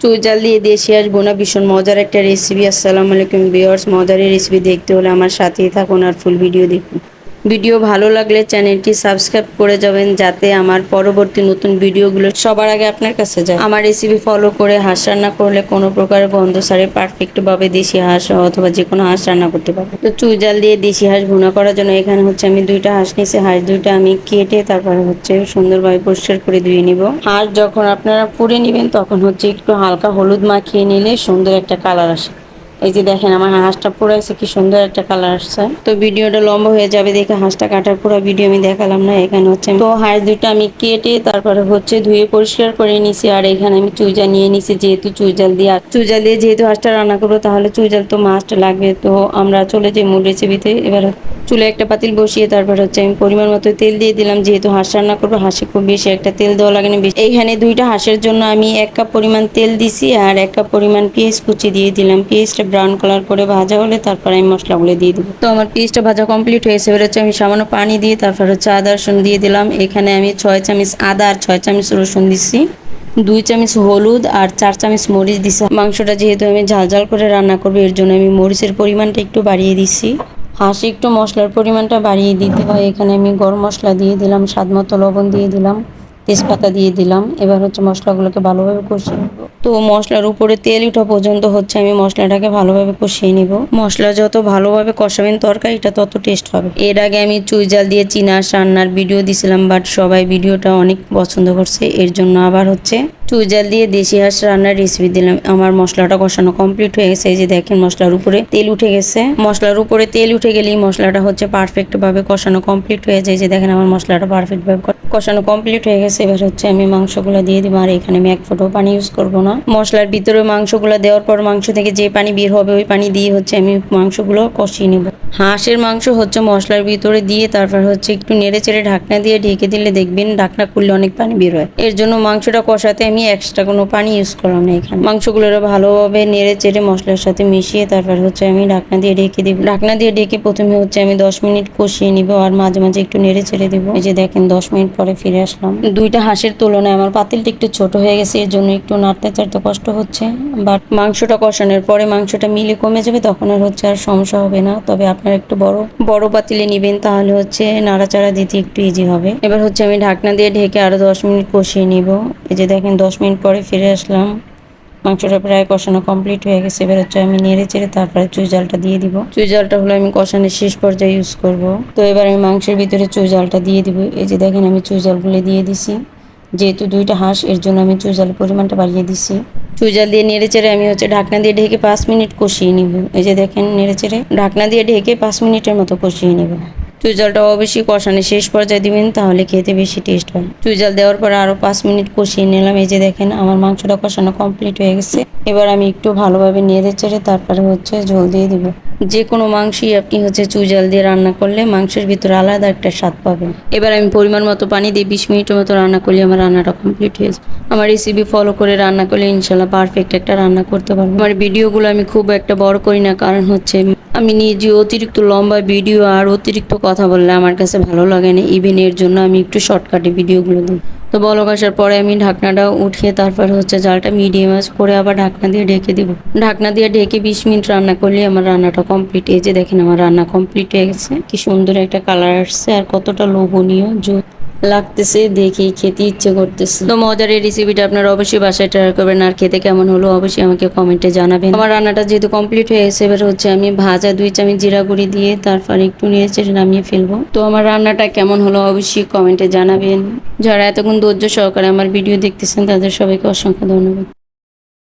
চুই জাল দিয়ে দেশি হাঁস বোনা ভীষণ মজার একটা রেসিপি। আসসালামু আলাইকুম ভিউয়ার্স, মজার এই রেসিপি দেখতে হলে আমার সাথেই থাকুন আর ফুল ভিডিও দেখুন। ভিডিও ভালো লাগলে চ্যানেলটি সাবস্ক্রাইব করে যাবেন, যাতে আমার পরবর্তী নতুন ভিডিওগুলো সবার আগে আপনার কাছে যায়। আমার রেসিপি ফলো করে হাঁস রান্না করলে কোনো প্রকার গন্ধ ছাড়ে পারফেক্টভাবে দেশি হাঁস অথবা যে কোনো হাঁস রান্না করতে পারবে। তো চুই জাল দিয়ে দেশি হাঁস ভুনা করার জন্য এখানে হচ্ছে আমি 2টা হাঁস নিয়েছি। হাঁস 2টা আমি কেটে তারপরে হচ্ছে সুন্দরভাবে পরিষ্কার করে ধুয়ে নিব। হাঁস যখন আপনারা পুড়ে নেবেন তখন হচ্ছে একটু হালকা হলুদ মাখিয়ে নিলে সুন্দর একটা কালার আসে। এই যে দেখেন আমার হাঁসটা পুড়াইছে, কি সুন্দর একটা কালার আসছে। তো ভিডিওটা লম্বা হয়ে যাবে দেখে হাঁসটা কাটার পুরো ভিডিও আমি দেখালাম না। এখানে হচ্ছে তো হাঁস 2টা আমি কেটে তারপরে হচ্ছে ধুয়ে পরিষ্কার করে নিছি। আর এখানে আমি চুইজাল নিয়ে নিছি, যেহেতু চুইজাল দিয়ে যেহেতু হাঁসটা রান্না করবো তাহলে চুইজাল তো মাস্ট লাগবে। তো আমরা চলে যাই মূল রেসিপিতে। এবার চুলে একটা পাতিল বসিয়ে তারপর হচ্ছে আমি পরিমাণ মতো তেল দিয়ে দিলাম। যেহেতু হাঁস রান্না করবো, হাঁসে খুব বেশি একটা তেল দেওয়া লাগে না। এইখানে 2টা হাঁসের জন্য আমি 1 কাপ পরিমাণ তেল দিছি আর 1 কাপ পরিমাণ পেঁয়াজ কুচি দিয়ে দিলাম। পেঁয়াজটা ব্রাউন কালার করে ভাজা হলে তারপর আমি মশলাগুলো দিয়ে দিব। তো আমার পেঁয়াজটা ভাজা কমপ্লিট হয়েছে। এবার হচ্ছে আমি সামান্য পানি দিয়ে তারপর হচ্ছে আদা রসুন দিয়ে দিলাম। এখানে আমি 6 চামচ আদা আর 6 চামচ রসুন দিচ্ছি, 2 চামচ হলুদ আর 4 চামচ মরিচ দিছি। মাংসটা যেহেতু আমি ঝাল ঝাল করে রান্না করবো, এর জন্য আমি মরিচের পরিমাণটা একটু বাড়িয়ে দিচ্ছি। হাঁসে একটু মশলার পরিমাণটা বাড়িয়ে দিতে হয়। এখানে আমি গরম মশলা দিয়ে দিলাম, স্বাদ মতো লবণ দিয়ে দিলাম, তেজপাতা দিয়ে দিলাম। এবার হচ্ছে মশলাগুলোকে ভালোভাবে কষিয়ে নেব। তো মশলার উপরে তেল ওঠা পর্যন্ত হচ্ছে আমি মশলাটাকে ভালোভাবে কষিয়ে নিব। মশলা যত ভালোভাবে কষাবেন তরকারিটা তত টেস্ট হবে। এর আগে আমি চুই জাল দিয়ে চীনা হাঁস রান্নার ভিডিও দিছিলাম, বাট সবাই ভিডিওটা অনেক পছন্দ করছে, এর জন্য আবার হচ্ছে চুই জাল দিয়ে দেশি হাঁস রান্নার রেসিপি দিলাম। আমার মশলাটা কষানো কমপ্লিট হয়ে গেছে। এই যে দেখেন মশলার উপরে তেল উঠে গেছে। মশলার উপরে তেল উঠে গেলেই মশলাটা হচ্ছে পারফেক্ট ভাবে কষানো কমপ্লিট হয়ে যায়। যে দেখেন আমার মশলাটা পারফেক্ট ভাবে কষানো কমপ্লিট হয়ে গেছে। এবার হচ্ছে আমি মাংসগুলো দিয়ে দিব। আর এখানে আমি 1 ফোঁটাও পানি ইউজ করব না। মশলার ভিতরে মাংসগুলো দেওয়ার পর মাংস থেকে যে পানি বের হবে ওই পানি দিয়ে হচ্ছে আমি মাংসগুলো কষিয়ে নেব। হাঁসের মাংস হচ্ছে মশলার ভিতরে দিয়ে তারপর হচ্ছে একটু নেড়ে চেড়ে ঢাকনা দিয়ে ঢেকে দিলে দেখবেন ঢাকনা খুললে অনেক পানি বের হয়। এর জন্য মাংসটা কষাতে আমি এক্সট্রা কোনো পানি ইউজ করলাম না। এখানে মাংসগুলো ভালোভাবে নেড়ে চেড়ে মশলার সাথে মিশিয়ে তারপর হচ্ছে আমি ঢাকনা দিয়ে ঢেকে দিব। ঢাকনা দিয়ে ঢেকে প্রথমে হচ্ছে আমি 10 মিনিট কষিয়ে নিব আর মাঝে মাঝে একটু নেড়ে চেড়ে দিব। এই যে দেখেন 10 মিনিট পরে ফিরে আসলাম। 2টা হাঁসের তুলনায় আমার পাতিলটা একটু ছোট হয়ে গেছে, এর জন্য একটু নাড়তে চাড়তে কষ্ট হচ্ছে। বাট মাংসটা কষানোর পরে মাংসটা মিলে কমে যাবে, তখন আর হচ্ছে আর সমস্যা হবে না। তবে আপনারা একটু বড় পাতিলে নিবেন, তাহলে হচ্ছে নাড়াচাড়া দিতে একটু ইজি হবে। এবার হচ্ছে আমি ঢাকনা দিয়ে ঢেকে আরো 10 মিনিট কষিয়ে নিব। এই যে দেখেন 10 মিনিট পরে ফিরে আসলাম। মাংসটা প্রায় কষানো কমপ্লিট হয়ে গেছে। এবার হচ্ছে আমি নেড়ে চেড়ে তারপরে চুই জালটা দিয়ে দিব। চুই জালটা হলো আমি কষানোর শেষ পর্যায়ে ইউজ করব। তো এবার আমি মাংসের ভিতরে চুই জালটা দিয়ে দিব। এই যে দেখেন আমি চুই জালগুলো দিয়ে দিছি। যেহেতু 2টা হাঁস, এর জন্য আমি চুই জালের পরিমাণটা বাড়িয়ে দিছি। চুই জাল দিয়ে নেড়ে চেড়ে আমি হচ্ছে ঢাকনা দিয়ে ঢেকে 5 মিনিট কষিয়ে নিব। এই যে দেখেন নেড়ে চেড়ে ঢাকনা দিয়ে ঢেকে 5 মিনিটের মতো কষিয়ে নিব। চুই জালটা অবশ্যই কষানোর শেষ পর্যায়ে দিবেন, তাহলে খেতে বেশি টেস্ট হয়। চুই জাল দেওয়ার পর আরো 5 মিনিট কষিয়ে নিলাম। এই যে দেখেন আমার মাংসটা কষানো কমপ্লিট হয়ে গেছে। এবার আমি একটু ভালোভাবে নেড়ে চেড়ে তারপরে হচ্ছে ঝোল দিয়ে দিব। যে কোনো মাংসই আপনি হচ্ছে চুই জাল দিয়ে রান্না করলে মাংসের ভিতরে আলাদা একটা স্বাদ পাবেন। এবার আমি পরিমাণ মতো পানি দিয়ে 20 মিনিটের মতো রান্না করলে আমার রান্নাটা কমপ্লিট হয়ে যায়। আমার রেসিপি ফলো করে রান্না করলে ইনশাল্লাহ পারফেক্ট একটা রান্না করতে পারবো। আমার ভিডিওগুলো আমি খুব একটা বড় করি না, কারণ হচ্ছে আমি নিজে অতিরিক্ত লম্বা ভিডিও আর অতিরিক্ত কথা বললে আমার কাছে ভালো লাগে না। ইভেন এর জন্য আমি একটু শর্টকাটে ভিডিওগুলো দিই। তো বলক আসার পরে আমি ঢাকনাটা উঠিয়ে তারপর হচ্ছে জালটা মিডিয়াম আঁচ করে আবার ঢাকনা দিয়ে ঢেকে দিব। ঢাকনা দিয়ে ঢেকে 20 মিনিট রান্না করলে আমার রান্নাটা কমপ্লিট। এই যে দেখেন আমার রান্না কমপ্লিট হয়ে গেছে। কি সুন্দর একটা কালার আসছে আর কতটা লোভনীয় লাগতেছে, দেখেই খেতে ইচ্ছে করতেছে। তো মজার এই রেসিপিটা আপনারা অবশ্যই বাসায় ট্রাই করবেন। আর খেতে কেমন হলো অবশ্যই আমাকে কমেন্টে জানাবেন। আমার রান্নাটা যেহেতু কমপ্লিট হয়ে গেছে, এবার হচ্ছে আমি ভাজা 2 চামচ জিরা গুঁড়ি দিয়ে তারপর একটু নেড়ে চেড়ে নামিয়ে ফেলবো। তো আমার রান্নাটা কেমন হলো অবশ্যই কমেন্টে জানাবেন। যারা এতক্ষণ ধৈর্য সহকারে আমার ভিডিও দেখতেছেন তাদের সবাইকে অসংখ্য ধন্যবাদ।